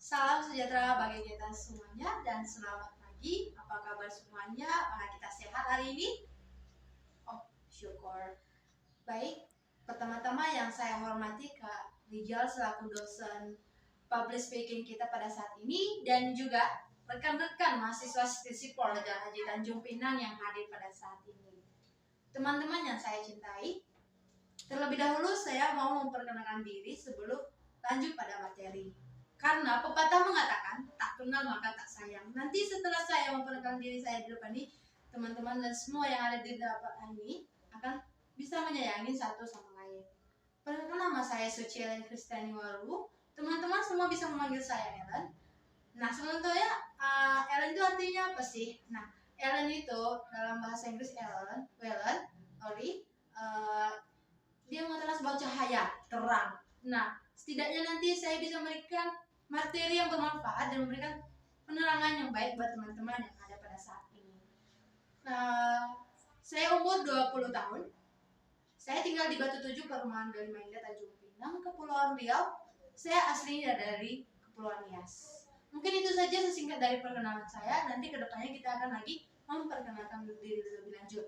Salam sejahtera bagi kita semuanya dan selamat pagi. Apa kabar semuanya? Apakah kita sehat hari ini? Oh, syukur. Baik, pertama-tama yang saya hormati Kak Rijal selaku dosen public speaking kita pada saat ini dan juga rekan-rekan mahasiswa Sipol Haji Tanjung Pinang yang hadir pada saat ini. Teman-teman yang saya cintai, terlebih dahulu saya mau memperkenalkan diri sebelum lanjut pada materi. Karena pepatah mengatakan, tak kenal maka tak sayang. Nanti setelah saya memperkenalkan diri saya di depan ini, teman-teman dan semua yang ada di depan ini akan bisa menyayangi satu sama lain. Perkenalkan, nama saya Suci Ellen Kristiani Waru. Teman-teman semua bisa memanggil saya Ellen. Nah, sebetulnya Ellen itu artinya apa sih? Nah, Ellen itu dalam bahasa Inggris Ellen, Ori, dia mengatakan sebuah cahaya, terang. Nah, setidaknya nanti saya bisa memberikan materi yang bermanfaat dan memberikan penerangan yang baik buat teman-teman yang ada pada saat ini. Saya umur 20 tahun. Saya tinggal di Batu Tujuh, Perumahan Delima Indah, Tanjung Pinang, Kepulauan Riau. Saya aslinya dari Kepulauan Nias. Mungkin itu saja sesingkat dari perkenalan saya. Nanti kedepannya kita akan lagi memperkenalkan diri lebih lanjut.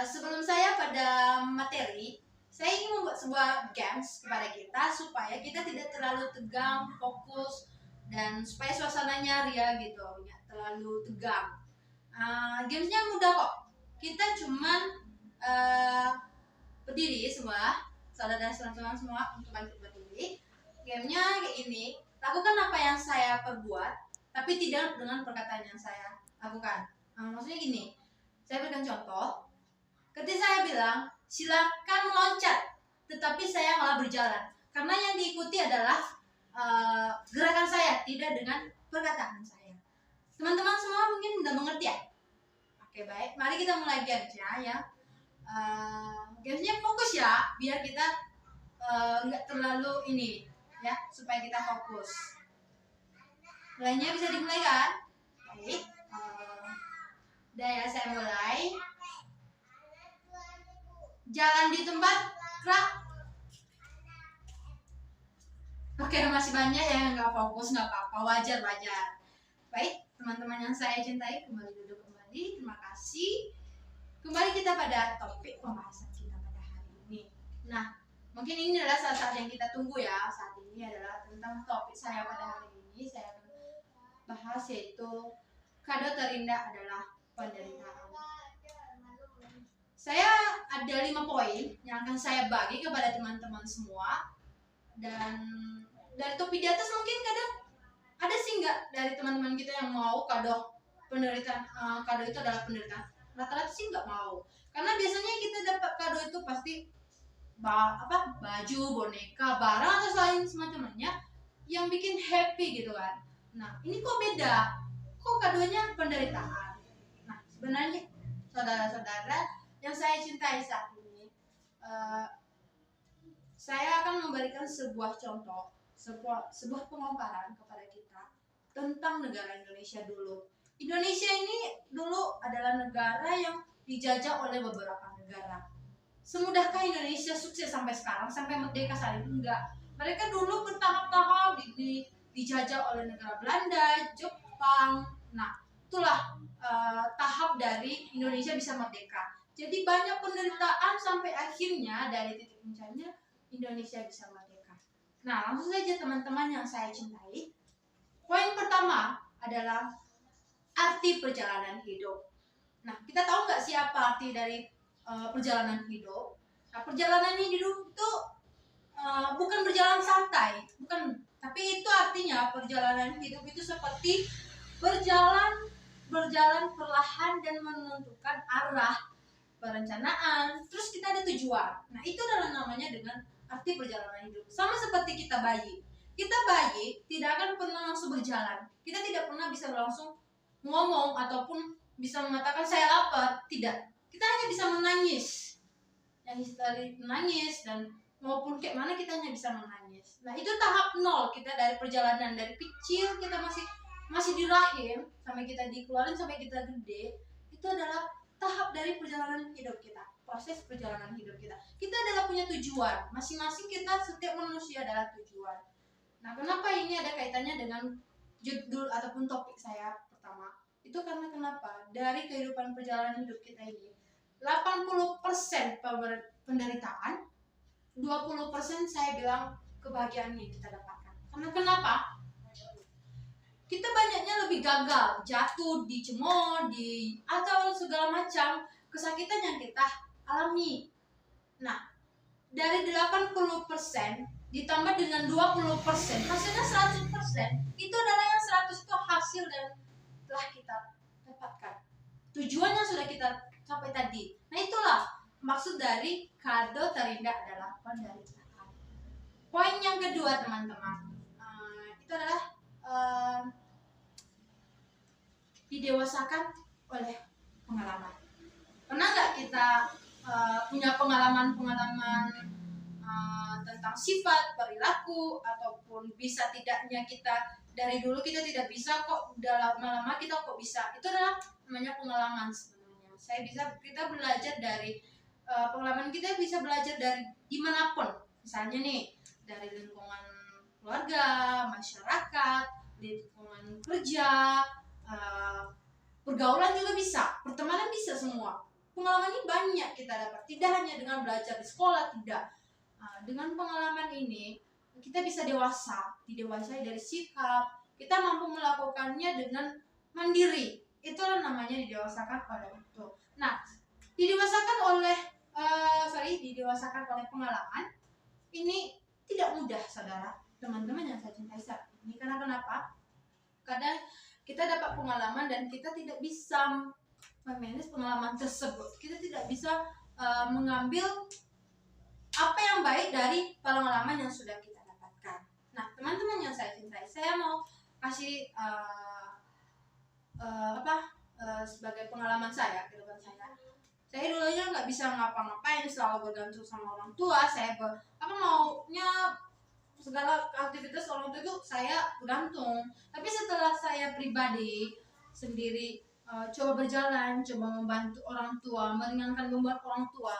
Sebelum saya pada materi, saya ingin membuat sebuah games kepada kita supaya kita tidak terlalu tegang, fokus, dan supaya suasananya ria gitu, nggak terlalu tegang. Gamesnya mudah kok. Kita cuman berdiri semua, saudara-saudara semua untuk bangkit berdiri. Gamenya kayak ini. Lakukan apa yang saya perbuat, tapi tidak dengan perkataan yang saya lakukan. Maksudnya gini, saya berikan contoh. Ketika saya bilang, silakan meloncat, tetapi saya malah berjalan. Karena yang diikuti adalah gerakan saya, tidak dengan perkataan saya. Teman-teman semua mungkin sudah mengerti ya? Oke, baik. Mari kita mulai gamesnya ya. Gamesnya fokus ya, biar kita nggak terlalu ini ya, supaya kita fokus. Mulainya bisa dimulai kan? Baik. Udah ya, saya mulai. Jalan di tempat gerak. Oke, masih banyak yang nggak fokus, nggak apa-apa, wajar. Baik, teman-teman yang saya cintai, kembali duduk kembali. Terima kasih. Kembali kita pada topik pembahasan kita pada hari ini. Nah, mungkin ini adalah saat yang kita tunggu ya. Saat ini adalah tentang topik saya pada hari ini. Saya akan bahas yaitu kado terindah adalah penderitaan. Saya ada 5 poin yang akan saya bagi kepada teman-teman semua. Dan dari topik di atas mungkin kadang ada sih nggak dari teman-teman kita yang mau kado penderitaan, kado itu adalah penderitaan. Rata-rata sih nggak mau. Karena biasanya kita dapat kado itu pasti baju, boneka, barang atau lain semacamnya yang bikin happy gitu kan. Nah, ini kok beda? Kok kadonya penderitaan? Nah, sebenarnya saudara-saudara yang saya cintai saat ini, saya akan memberikan sebuah contoh, sebuah pemaparan kepada kita tentang negara Indonesia dulu. Indonesia ini dulu adalah negara yang dijajah oleh beberapa negara. Semudahkah Indonesia sukses sampai sekarang, sampai merdeka saat ini? Enggak. Mereka dulu bertahap-tahap dijajah oleh negara Belanda, Jepang. Nah, itulah tahap dari Indonesia bisa merdeka. Jadi banyak penderitaan sampai akhirnya dari titik puncaknya Indonesia bisa merdeka. Nah, langsung saja teman-teman yang saya cintai. Poin pertama adalah arti perjalanan hidup. Nah, kita tahu nggak sih apa arti dari perjalanan hidup? Nah, perjalanan hidup itu bukan berjalan santai, bukan. Tapi itu artinya perjalanan hidup itu seperti berjalan perlahan dan menentukan arah, perencanaan, terus kita ada tujuan. Nah, itu adalah namanya dengan arti perjalanan hidup. Sama seperti kita bayi. Kita bayi tidak akan pernah langsung berjalan. Kita tidak pernah bisa langsung ngomong ataupun bisa mengatakan saya lapar. Tidak. Kita hanya bisa menangis. Yang dari menangis dan maupun kayak mana kita hanya bisa menangis. Nah, itu tahap 0 kita dari perjalanan. Dari kecil kita masih di rahim sampai kita dikeluarin sampai kita gede. Itu adalah tahap dari perjalanan hidup kita, proses perjalanan hidup kita. Kita adalah punya tujuan, masing-masing kita, setiap manusia adalah tujuan. Nah, kenapa ini ada kaitannya dengan judul ataupun topik saya pertama? Itu karena kenapa? Dari kehidupan perjalanan hidup kita ini, 80% penderitaan, 20% saya bilang kebahagiaan yang kita dapatkan. Karena kenapa? Kita banyaknya lebih gagal, jatuh, dicemooh, atau segala macam kesakitan yang kita alami. Nah, dari 80% ditambah dengan 20%, hasilnya 100%. Itu adalah yang 100 itu hasil dan telah kita dapatkan. Tujuannya sudah kita capai tadi. Nah, itulah maksud dari kado terindah adalah penderitaan. Poin yang kedua, teman-teman, itu adalah didewasakan oleh pengalaman. Pernah nggak kita punya pengalaman-pengalaman tentang sifat, perilaku, ataupun bisa tidaknya kita dari dulu kita tidak bisa kok, dalam lama-lama kita kok bisa. Itu adalah namanya pengalaman sebenarnya. Kita belajar dari pengalaman, kita bisa belajar dari dimanapun. Misalnya nih, dari lingkungan keluarga, masyarakat, lingkungan kerja, pergaulan juga bisa, pertemanan bisa, semua. Pengalaman ini banyak kita dapat, tidak hanya dengan belajar di sekolah, tidak. Dengan pengalaman ini kita bisa didewasai dari sikap, kita mampu melakukannya dengan mandiri. Itulah namanya didewasakan oleh itu. Nah, didewasakan oleh pengalaman ini tidak mudah, saudara, teman-teman yang saya cintai saat ini. Karena kenapa? Kadang kita dapat pengalaman dan kita tidak bisa memanage pengalaman tersebut. Kita tidak bisa mengambil apa yang baik dari pengalaman yang sudah kita dapatkan. Nah, teman-teman yang saya cintai, saya mau kasih sebagai pengalaman saya, kehidupan saya. Saya dulunya nggak bisa ngapa-ngapain, selalu bergantung sama orang tua. Saya maunya segala aktivitas orang tua itu saya bergantung. Tapi setelah saya pribadi sendiri coba berjalan, coba membantu orang tua, meringankan beban orang tua,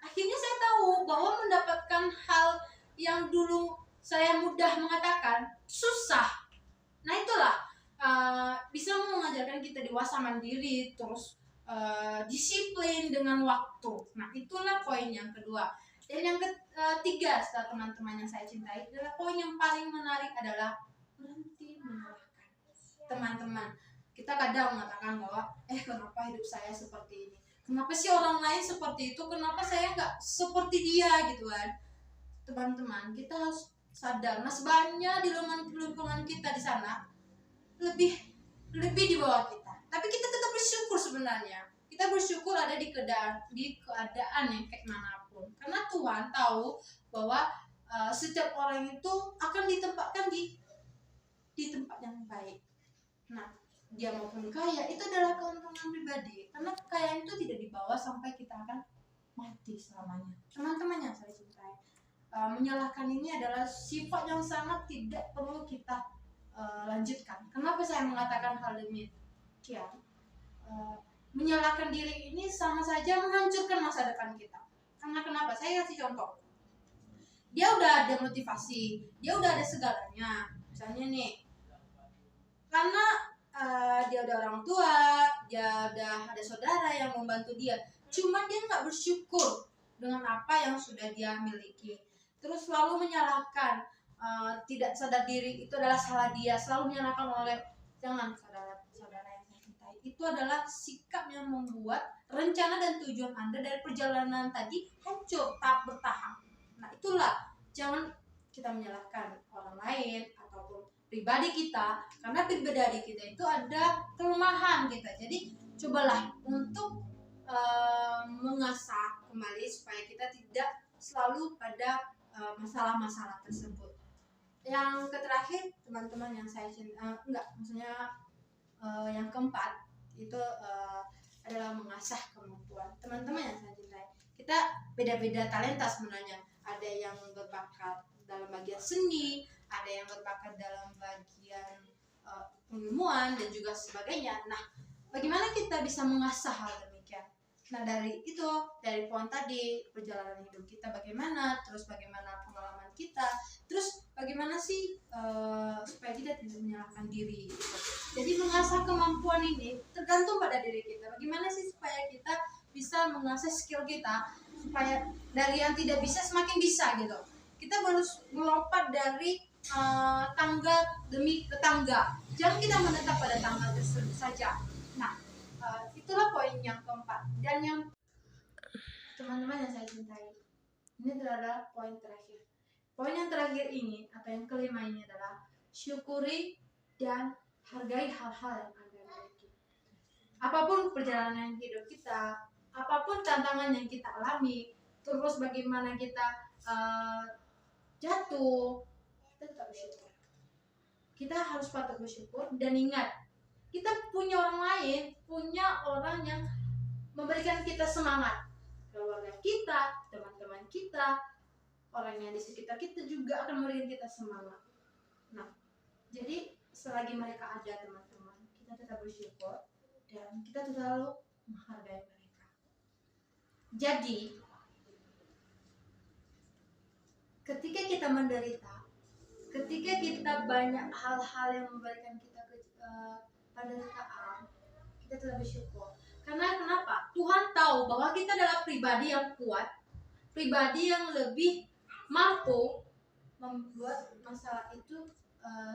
akhirnya saya tahu bahwa mendapatkan hal yang dulu saya mudah mengatakan susah. Nah, itulah bisa mengajarkan kita dewasa, mandiri, terus disiplin dengan waktu. Nah, itulah poin yang kedua. Dan yang ketiga, setelah teman-teman yang saya cintai, adalah poin yang paling menarik adalah berhenti menyalahkan. Teman-teman, kita kadang mengatakan bahwa kenapa hidup saya seperti ini, kenapa sih orang lain seperti itu, kenapa saya nggak seperti dia, gitu kan. Teman-teman, kita harus sadar, mas, banyak di lingkungan kita di sana lebih di bawah kita, tapi kita tetap bersyukur. Sebenarnya kita bersyukur ada di keadaan yang kayak manapun, karena Tuhan tahu bahwa setiap orang itu akan ditempatkan di tempat yang baik. Nah, dia maupun kaya, itu adalah keuntungan pribadi, karena kekayaan itu tidak dibawa sampai kita akan mati selamanya. Teman-teman yang saya cintai, menyalahkan ini adalah sifat yang sangat tidak perlu kita lanjutkan. Kenapa saya mengatakan hal demikian? Menyalahkan diri ini sama saja menghancurkan masa depan kita. Karena kenapa? Saya kasih contoh. Dia udah ada motivasi, dia udah ada segalanya. Misalnya nih, karena dia udah orang tua, dia udah ada saudara yang membantu dia, cuma dia nggak bersyukur dengan apa yang sudah dia miliki. Terus selalu menyalahkan, tidak sadar diri itu adalah salah dia, selalu menyalahkan oleh, jangan, saudara-saudara yang saya cintai, itu adalah sikap yang membuat rencana dan tujuan Anda dari perjalanan tadi hancur tak bertahap. Nah, itulah, jangan kita menyalahkan orang lain ataupun pribadi kita, karena pribadi kita itu ada kelemahan kita. Jadi cobalah untuk mengasah kembali supaya kita tidak selalu pada masalah-masalah tersebut. Yang terakhir, teman-teman yang saya cintai, yang keempat itu adalah mengasah kemampuan. Teman-teman yang saya cintai, kita beda-beda talenta sebenarnya. Ada yang berbakat dalam bagian seni, ada yang berbakat dalam bagian pengilmuan dan juga sebagainya. Nah, bagaimana kita bisa mengasah hal demikian? Nah dari poin tadi, perjalanan hidup kita bagaimana, terus bagaimana pengalaman kita, terus bagaimana sih supaya kita tidak menyalahkan diri gitu. Jadi mengasah kemampuan ini tergantung pada diri kita. Bagaimana sih supaya kita bisa mengasah skill kita supaya dari yang tidak bisa semakin bisa gitu. Kita harus melompat dari tangga demi tetangga. Jangan kita menetap pada tangga tersebut saja. Nah, itulah poin yang keempat. Dan yang teman-teman yang saya cintai, ini adalah poin terakhir. Poin yang terakhir ini atau yang kelima ini adalah syukuri dan hargai hal-hal yang Anda miliki. Apapun perjalanan hidup kita, apapun tantangan yang kita alami, terus bagaimana kita jatuh, kita tetap bersyukur. Kita harus patut bersyukur dan ingat, kita punya orang lain, punya orang yang memberikan kita semangat. Keluarga kita, teman-teman kita, orang yang di sekitar kita juga akan memberikan kita semangat. Nah, jadi selagi mereka ada teman-teman, kita tetap bersyukur dan kita selalu menghargai mereka. Jadi, ketika kita menderita, ketika kita banyak hal-hal yang memberikan kita penderitaan, kita tetap bersyukur. Karena kenapa? Tuhan tahu bahwa kita adalah pribadi yang kuat, pribadi yang lebih mampu membuat masalah itu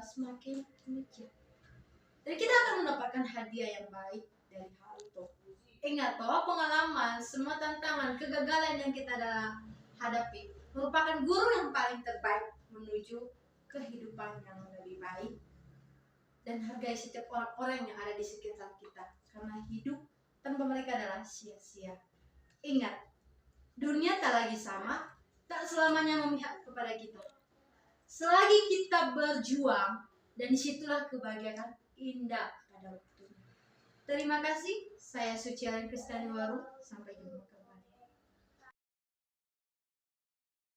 semakin kecil. Dan kita akan mendapatkan hadiah yang baik dari hal itu. Ingat bahwa pengalaman, semua tantangan, kegagalan yang kita hadapi merupakan guru yang paling terbaik menuju kehidupan yang lebih baik. Dan hargai setiap orang-orang yang ada di sekitar kita, karena hidup tanpa mereka adalah sia-sia. Ingat, dunia tak lagi sama, tak selamanya memihak kepada kita. Selagi kita berjuang, dan disitulah kebahagiaan indah pada waktunya. Terima kasih, saya Suci Alen Kristiani Waru, sampai jumpa.